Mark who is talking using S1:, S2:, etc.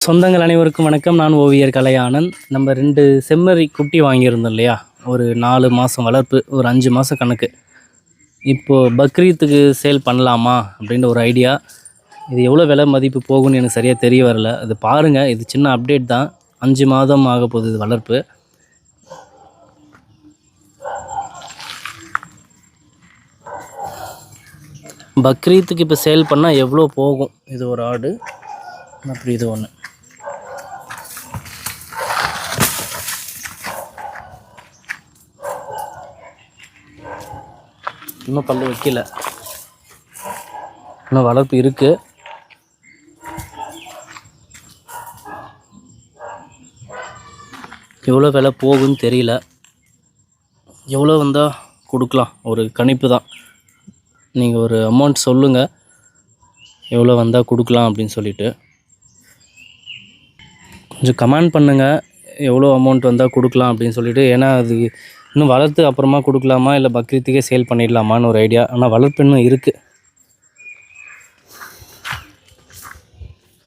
S1: சொந்தங்கள் அனைவருக்கும் வணக்கம். நான் ஓவியர் கலையானந்த். நம்ம 2 செம்மறி குட்டி வாங்கியிருந்தோம் இல்லையா, ஒரு 4 மாதம் வளர்ப்பு, ஒரு 5 மாதம் கணக்கு. இப்போது பக்ரீத்துக்கு சேல் பண்ணலாமா அப்படின்ற ஒரு ஐடியா. இது எவ்வளோ விலை மதிப்பு போகும்னு எனக்கு சரியாக தெரிய வரல. அது பாருங்கள், இது சின்ன அப்டேட் தான். 5 மாதம் ஆக போகுது இது வளர்ப்பு. பக்ரீத்துக்கு இப்போ சேல் பண்ணால் எவ்வளோ போகும்? இது ஒரு ஆடு, அப்படி இது ஒன்று. இன்னும் பல்லு வைக்கல, இன்னும் வளர்ப்பு இருக்குது. எவ்வளோ விலை போகுன்னு தெரியல. எவ்வளோ வந்தால் கொடுக்கலாம், ஒரு கணிப்பு தான். நீங்கள் ஒரு அமௌண்ட் சொல்லுங்கள், எவ்வளோ வந்தால் கொடுக்கலாம் அப்படின்னு சொல்லிவிட்டு கொஞ்சம் கமெண்ட் பண்ணுங்கள். எவ்வளோ அமௌண்ட் வந்தால் கொடுக்கலாம் அப்படின்னு சொல்லிவிட்டு. ஏன்னா அது இன்னும் வளர்த்து அப்புறமா கொடுக்கலாமா இல்லை பக்ரீத்துக்கே சேல் பண்ணிடலாமான்னு ஒரு ஐடியா. ஆனால் வளர்ப்பு இன்னும் இருக்குது.